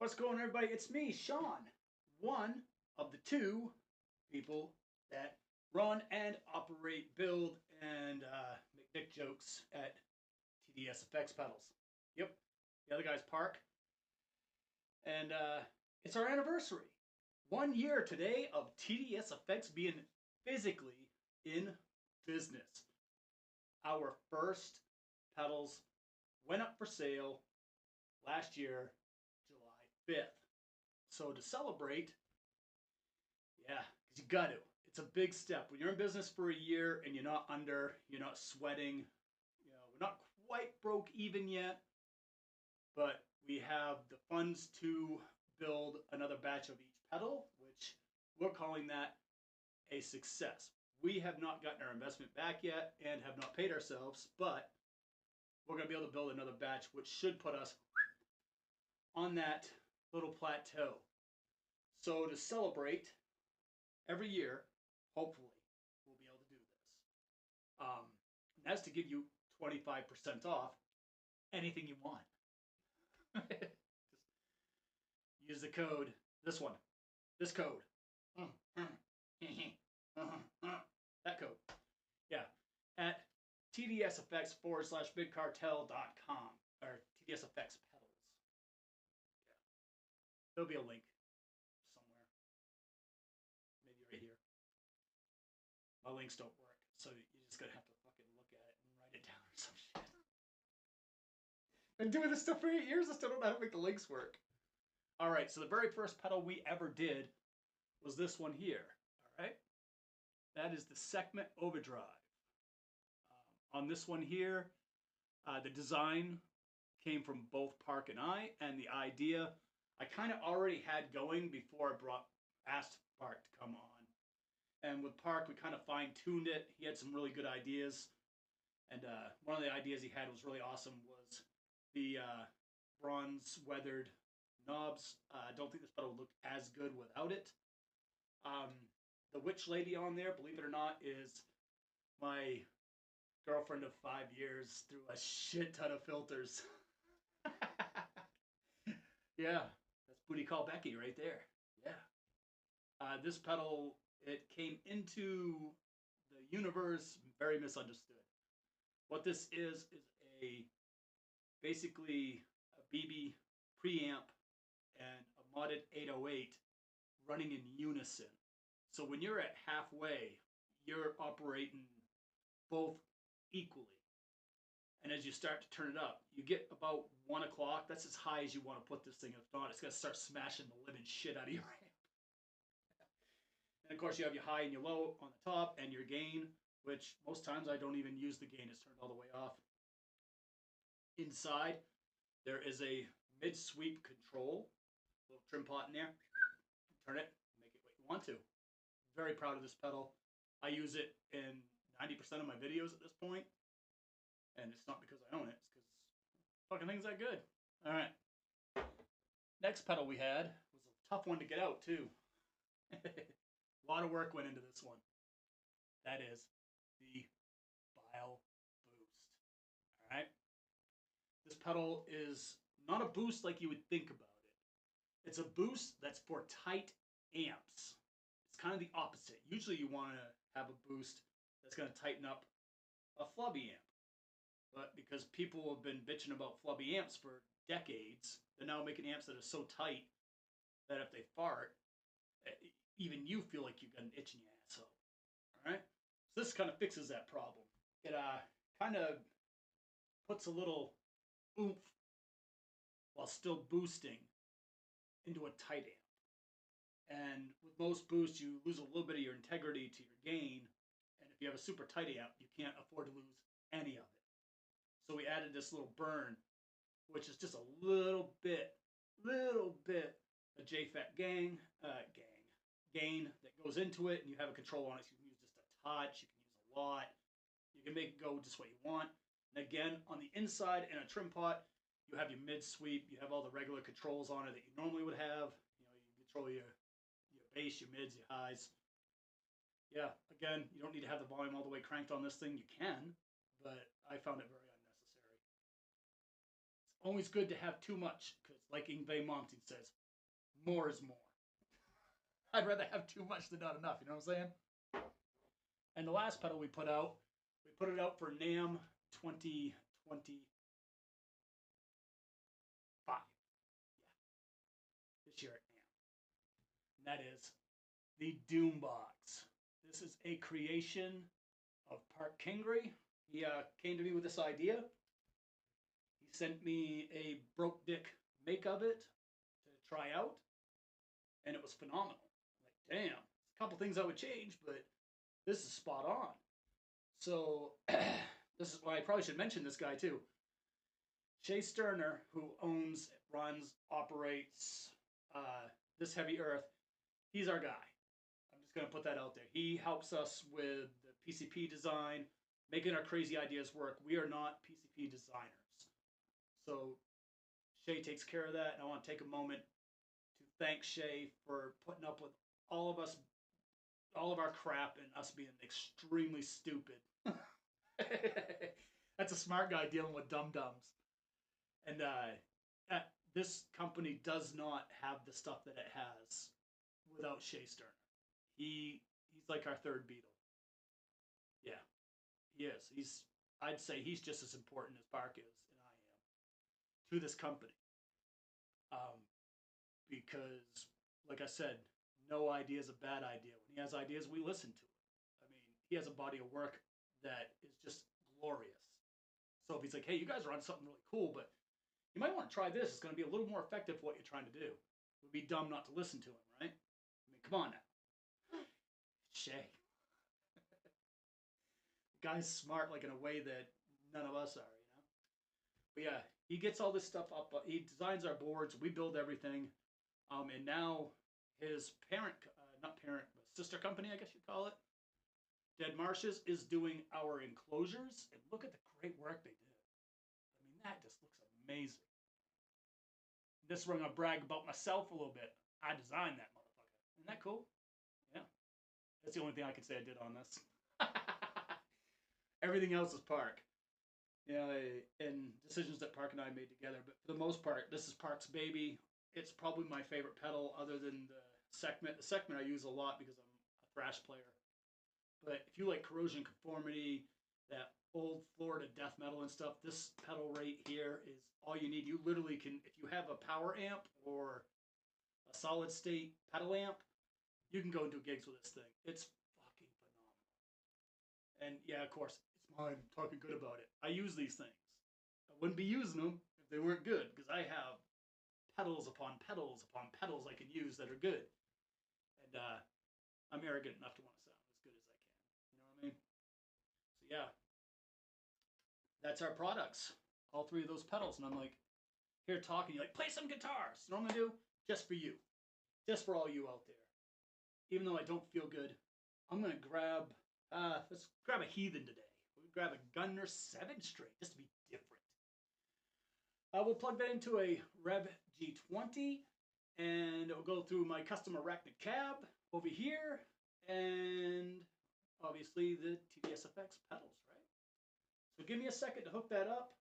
What's going on, everybody? It's me, Sean, one of the two people that run and operate, build, and make dick jokes at TDSFX Pedals. Yep, the other guy's Park. And it's our anniversary. 1 year today of TDSFX being physically in business. Our first pedals went up for sale last year, July 5th. So to celebrate, yeah, because you got to. It's a big step. When you're in business for a year and you're not sweating, we're not quite broke even yet, but we have the funds to build another batch of each pedal, which we're calling that a success. We have not gotten our investment back yet and have not paid ourselves, but we're going to be able to build another batch, which should put us on that little plateau. So to celebrate, every year, hopefully, we'll be able to do this. And that's to give you 25% off anything you want. Just use the code, this code. That code. Yeah. At TDSFX/bigcartel.com or TDSFX pedals. Yeah. There'll be a link somewhere. Maybe right here. My links don't work, so you're just gonna have to fucking look at it and write it down or some shit. Been doing this stuff for 8 years, I still don't know how to make the links work. Alright, so the very first pedal we ever did was this one here. Alright? That is the Segment Overdrive. On this one here, the design came from both Park and I, and the idea I kind of already had going before I asked Park to come on. And with Park, we kind of fine-tuned it. He had some really good ideas. And one of the ideas he had was really awesome was the bronze weathered knobs. I don't think this pedal looked as good without it. The witch lady on there, believe it or not, is my girlfriend of 5 years through a shit ton of filters. Yeah, that's Booty Call Becky right there. Yeah. This pedal, it came into the universe very misunderstood. What this is a basically a BB preamp and a modded 808 running in unison. So when you're at halfway, you're operating both equally. And as you start to turn it up, you get about 1 o'clock. That's as high as you want to put this thing. If not, it's going to start smashing the living shit out of your amp. And of course, you have your high and your low on the top and your gain, which most times I don't even use the gain. It's turned all the way off. Inside, there is a mid-sweep control. Little trim pot in there. Turn it, make it what you want to. Very proud of this pedal. I use it in 90% of my videos at this point. And it's not because I own it. It's because fucking thing's that good. All right. Next pedal we had was a tough one to get out, too. A lot of work went into this one. That is the Bile Boost. All right. This pedal is not a boost like you would think about it. It's a boost that's for tight amps. It's kind of the opposite. Usually you want to have a boost that's going to tighten up a flubby amp. But because people have been bitching about flubby amps for decades, they're now making amps that are so tight that if they fart, even you feel like you've got an itch in your asshole. All right? So this kind of fixes that problem. It kind of puts a little oomph while still boosting into a tight amp. And with most boosts, you lose a little bit of your integrity to your gain. And if you have a super tight amp, you can't afford to lose any of it. So we added this little burn, which is just a little bit of JFET gain that goes into it, and you have a control on it. So you can use just a touch, you can use a lot, you can make it go just what you want. And again, on the inside in a trim pot, you have your mid sweep, you have all the regular controls on it that you normally would have. You can control your bass, your mids, your highs. Yeah, again, you don't need to have the volume all the way cranked on this thing. You can, but I found it very unnecessary. always good to have too much, because like Yngwie Malmsteen says, more is more. I'd rather have too much than not enough, you know what I'm saying? And the last pedal we put it out for NAMM 2025. Yeah. This year at NAMM. And that is the Doombox. This is a creation of Park Kingry. He came to me with this idea. He sent me a broke dick make of it to try out, and it was phenomenal. Like, damn, a couple things I would change, but this is spot on. So this is why I probably should mention this guy too. Shay Sterner, who owns, runs, operates This Heavy Earth, he's our guy. I'm just going to put that out there. He helps us with the PCP design, making our crazy ideas work. We are not PCP designers. So Shay takes care of that, and I want to take a moment to thank Shay for putting up with all of our crap and us being extremely stupid. That's a smart guy dealing with dum-dums. And this company does not have the stuff that it has without Shay Sterner. He's like our third Beatle. Yeah, he is. I'd say he's just as important as Park is, and I am, to this company. Because, like I said, no idea is a bad idea. When he has ideas, we listen to it. I mean, he has a body of work that is just glorious. So if he's like, hey, you guys are on something really cool, but you might want to try this. It's going to be a little more effective for what you're trying to do. It would be dumb not to listen to him, right? I mean, come on now. Shay. The guy's smart, like in a way that none of us are, you know? But yeah, he gets all this stuff up. He designs our boards. We build everything. And now his sister company, I guess you'd call it, Dead Marshes, is doing our enclosures. And look at the great work they did. I mean, that just looks amazing. This is where I'm going to brag about myself a little bit. I designed that motherfucker. Isn't that cool? Yeah. That's the only thing I can say I did on this. Everything else is Park. You know, and decisions that Park and I made together. But for the most part, this is Park's baby. It's probably my favorite pedal other than the Sekhmet. The Sekhmet I use a lot because I'm a thrash player. But if you like corrosion conformity, that old Florida death metal and stuff, this pedal right here is all you need. You literally can, if you have a power amp or a solid state pedal amp, you can go and do gigs with this thing. It's fucking phenomenal. And yeah, of course, it's mine. I'm talking good about it. I use these things. I wouldn't be using them if they weren't good, because I have pedals upon pedals upon pedals I can use that are good. And I'm arrogant enough to want to sound as good as I can. You know what I mean? So yeah, that's our products. All three of those pedals. And I'm like, here talking, you're like, play some guitars. You know what I'm going to do? Just for you. Just for all you out there. Even though I don't feel good, I'm going to grab, let's grab a Heathen today. We'll grab a Gunner 7-string, just to be different. We'll plug that into a Rev G20, and it will go through my custom Arachnid cab over here, and obviously the TDSFX pedals, right? So give me a second to hook that up.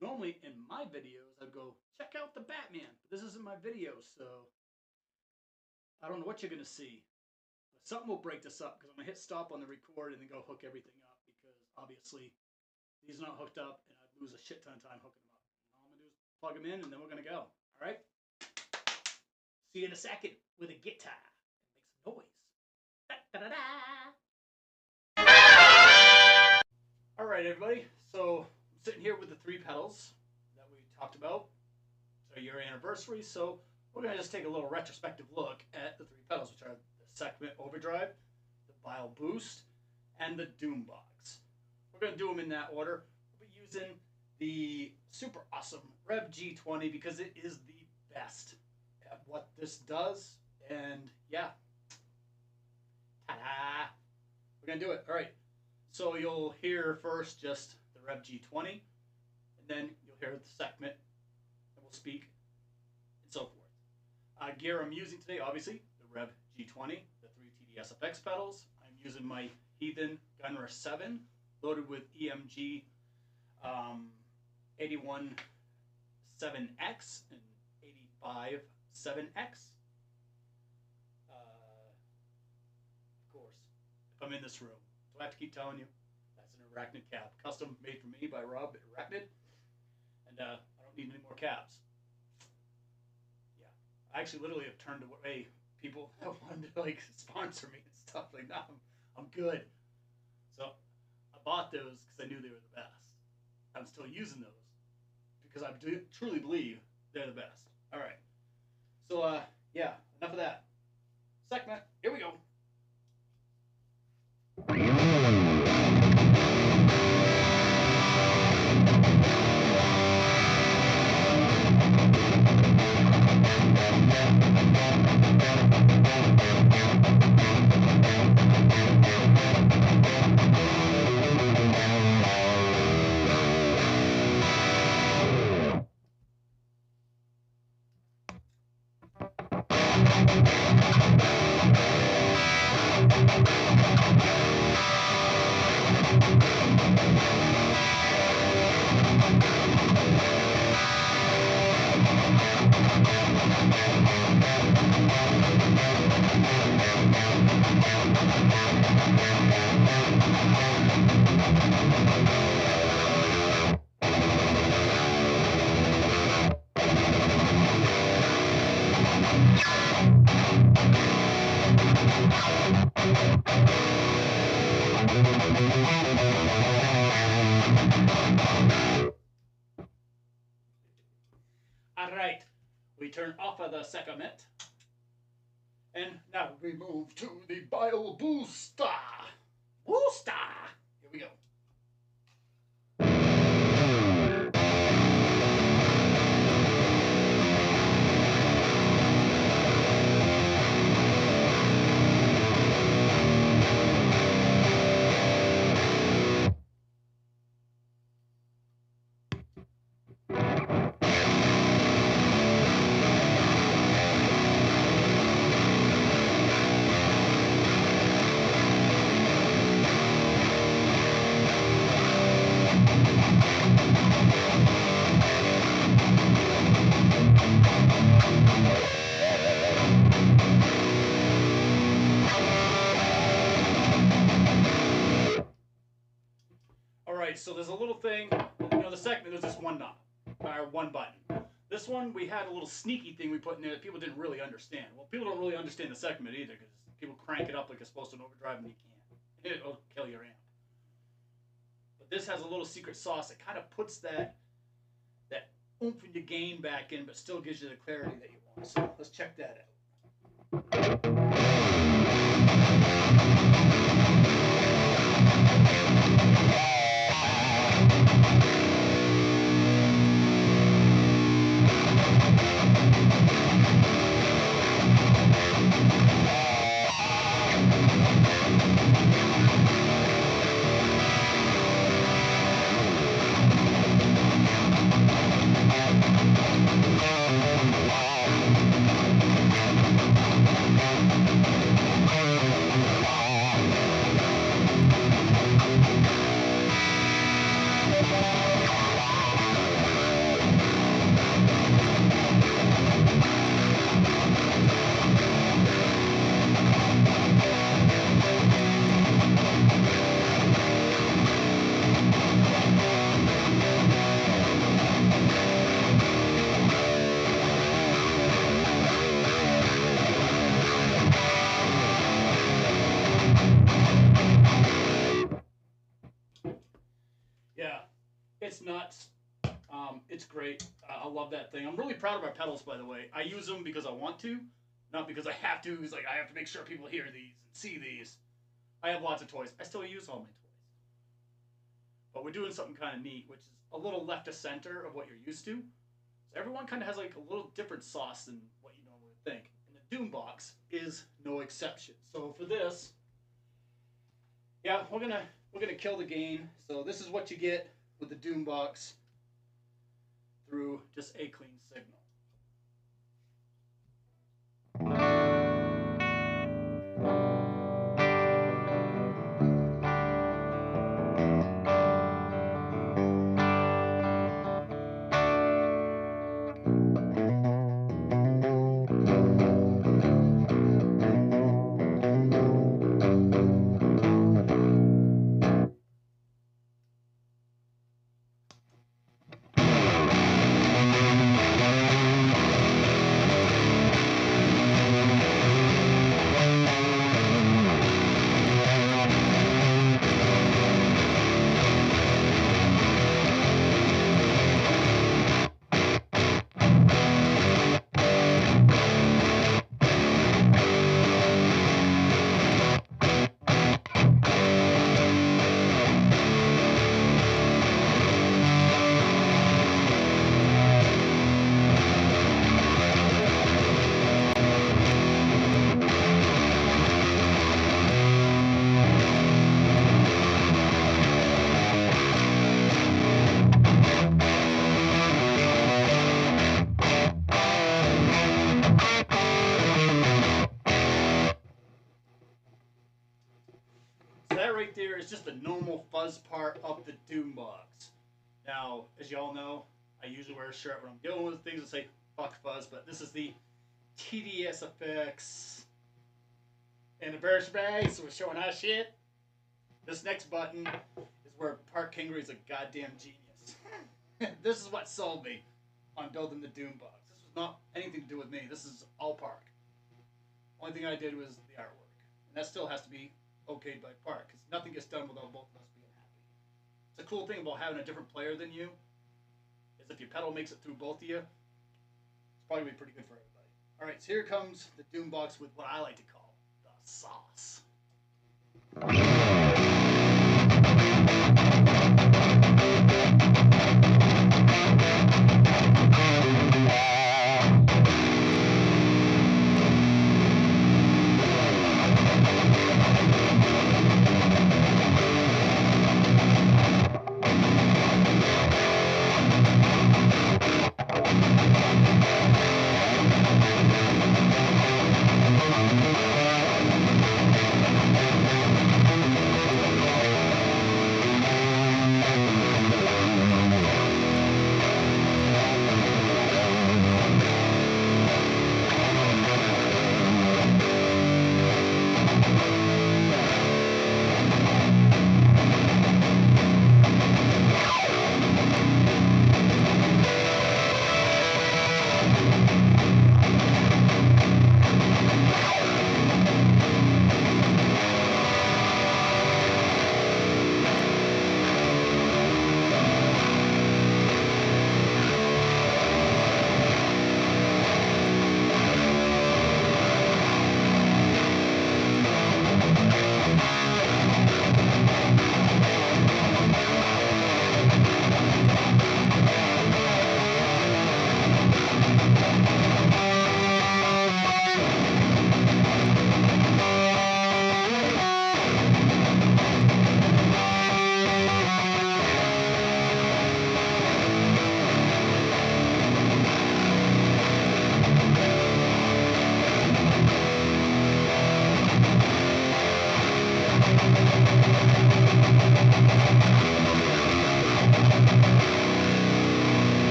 Normally in my videos, I'd go, check out the Batman, but this isn't my video, so I don't know what you're going to see. But something will break this up, because I'm going to hit stop on the record and then go hook everything up, because obviously these are not hooked up, and I'd lose a shit ton of time hooking them up. All I'm going to do is plug them in, and then we're going to go. All right? See you in a second with a guitar. Make some noise. Da-da-da-da. All right, everybody. So I'm sitting here with the 3 pedals that we talked about. So your anniversary. So we're going to just take a little retrospective look at the 3 pedals, which are the Sekhmet Overdrive, the Bile Boost, and the Doombox. We're going to do them in that order. We'll be using the super awesome Rev G20 because it is the best at what this does. And yeah, ta-da! We're going to do it. All right. So you'll hear first just the Rev G20, and then you'll hear the Sekhmet, and we'll speak, and so forth. Gear I'm using today, obviously, the Rev G20, the 3 TDSFX pedals. I'm using my Heathen Gunner 7, loaded with EMG 81 7X and 85 7X. Of course, if I'm in this room, do I have to keep telling you? That's an Arachnid cap, custom made for me by Rob at Arachnid, and I don't need any more caps. Yeah, I actually literally have turned away people that wanted to like sponsor me and stuff like that. I'm good. So I bought those because I knew they were the best. I'm still using those because I do truly believe they're the best. All right. So yeah, enough of that. Segment. Here we go. Alright, we turn off of the segment. And now we move to the Bio Booster. Booster! Here we go. Alright, so there's a little thing, the segment, there's just one knob, or one button. This one, we had a little sneaky thing we put in there that people didn't really understand. Well, people don't really understand the segment either, because people crank it up like it's supposed to overdrive and you can't. It'll kill your amp. But this has a little secret sauce that kind of puts that oomph in your gain back in, but still gives you the clarity that you want. So let's check that out. It's nuts. It's great. I love that thing. I'm really proud of our pedals, by the way. I use them because I want to, not because I have to. It's like I have to make sure people hear these and see these. I have lots of toys. I still use all my toys. But we're doing something kind of neat, which is a little left to center of what you're used to. So everyone kind of has like a little different sauce than what you normally think. And the Doom Box is no exception. So for this, yeah, we're gonna kill the gain. So this is what you get with the Doom Box through just a clean signal. that right there is just the normal fuzz part of the Doom box. Now, as you all know, I usually wear a shirt when I'm dealing with things that say fuck fuzz, but this is the TDSFX anniversary bag, so we're showing our shit. This next button is where Park Kingery is a goddamn genius. This is what sold me on building the Doom box. This was not anything to do with me. This is all Park. Only thing I did was the artwork. And that still has to be okayed by Park, because nothing gets done without both of us being happy. It's a cool thing about having a different player than you, is if your pedal makes it through both of you, it's probably going to be pretty good for everybody. Alright, so here comes the Doom box with what I like to call the sauce.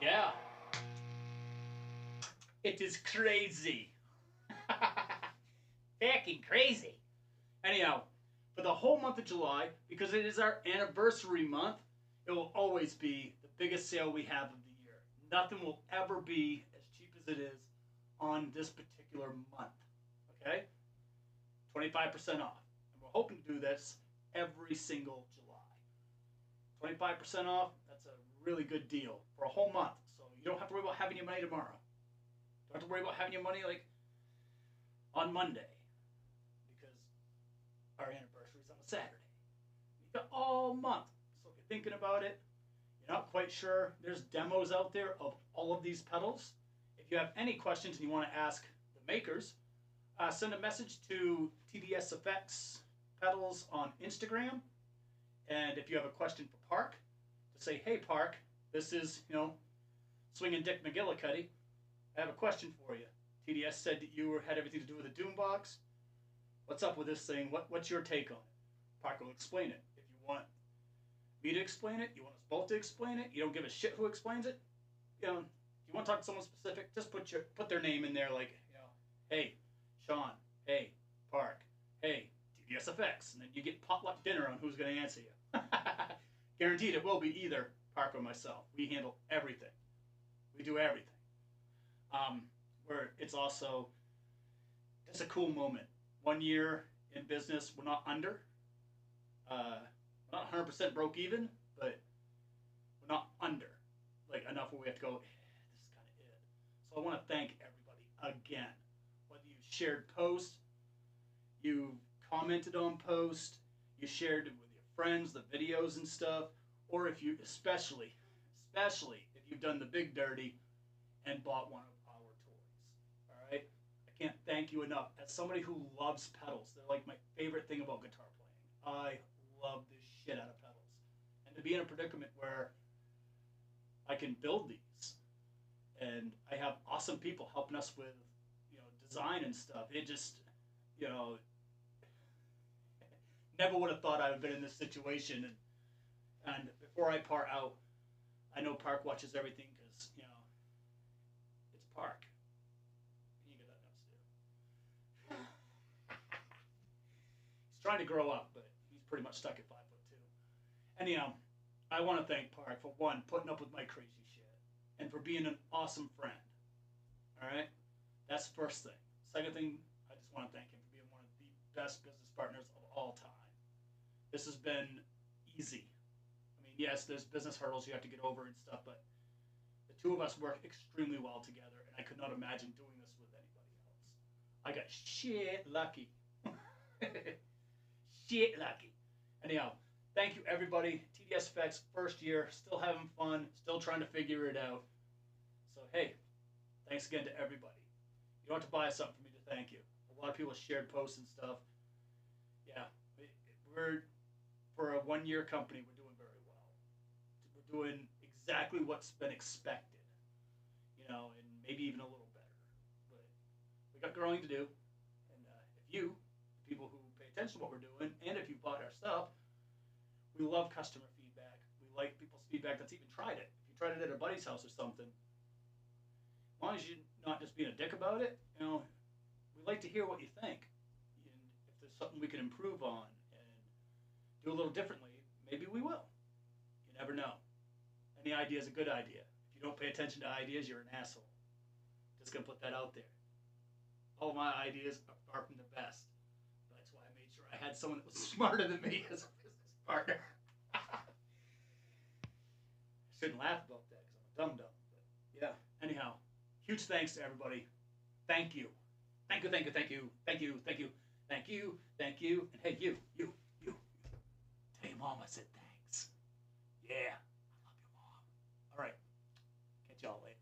Yeah. It is crazy. Fucking crazy. Anyhow, for the whole month of July, because it is our anniversary month, it will always be the biggest sale we have of the year. Nothing will ever be as cheap as it is on this particular month. Okay? 25% off. And we're hoping to do this every single July. 25% off, that's a really good deal for a whole month. So you don't have to worry about having your money tomorrow. You don't have to worry about having your money like on Monday, because our anniversary is on a Saturday. You got all month. So if you're thinking about it, you're not quite sure, there's demos out there of all of these pedals. If you have any questions and you want to ask the makers, send a message to TDSFX PEDALS on Instagram. And if you have a question for Park, to say, hey Park, this is, Swinging Dick McGillicuddy. I have a question for you. TDS said that you had everything to do with the Doom box. What's up with this thing? What's your take on it? Park will explain it. If you want me to explain it, you want us both to explain it, you don't give a shit who explains it, if you want to talk to someone specific, just put their name in there, like, hey, Sean, hey, Park, hey, TDSFX, and then you get potluck dinner on who's going to answer you. Guaranteed it will be either Park or myself. We handle everything. We do everything. Where it's also, it's a cool moment. 1 year in business, we're not under. We're not 100% broke even, but we're not under. Like, enough where we have to go, this is kind of it. So I want to thank everybody again. Whether you shared posts, you commented on posts, you shared it with your friends, the videos and stuff, or if you, especially if you've done the big dirty and bought one of our toys. All right? I can't thank you enough. As somebody who loves pedals, they're like my favorite thing about guitar playing. I love this shit out of pedals. And to be in a predicament where I can build these and I have awesome people helping us with, design and stuff. It just, you know, never would have thought I would have been in this situation. And before I part out, I know Park watches everything because, it's Park. You get that nuts too. He's trying to grow up, but he's pretty much stuck at 5'2". Anyhow, I want to thank Park for one, putting up with my crazy shit, and for being an awesome friend. All right? That's the first thing. Second thing, I just want to thank him for being one of the best business partners of all time. This has been easy. I mean, yes, there's business hurdles you have to get over and stuff, but the two of us work extremely well together, and I could not imagine doing this with anybody else. I got shit lucky. Shit lucky. Anyhow, thank you, everybody. TDSFX, first year, still having fun, still trying to figure it out. So, hey, thanks again to everybody. You don't have to buy something for me to thank you. A lot of people shared posts and stuff. Yeah, we're, for a one-year company, we're doing very well. We're doing exactly what's been expected, and maybe even a little better. But we got growing to do. And if you, people who pay attention to what we're doing, and if you bought our stuff, we love customer feedback. We like people's feedback that's even tried it. If you tried it at a buddy's house or something, as long as you're not just being a dick about it, we like to hear what you think. And if there's something we can improve on and do a little differently, maybe we will. You never know. Any idea is a good idea. If you don't pay attention to ideas, you're an asshole. Just gonna put that out there. All my ideas are far from the best. That's why I made sure I had someone that was smarter than me as a business partner. I shouldn't laugh about that because I'm a dum-dum. But yeah. Anyhow, huge thanks to everybody. Thank you. Thank you, thank you, thank you, thank you, thank you, thank you, thank you. And hey, you. Tell your mom I said thanks. Yeah. I love your mom. All right. Catch y'all later.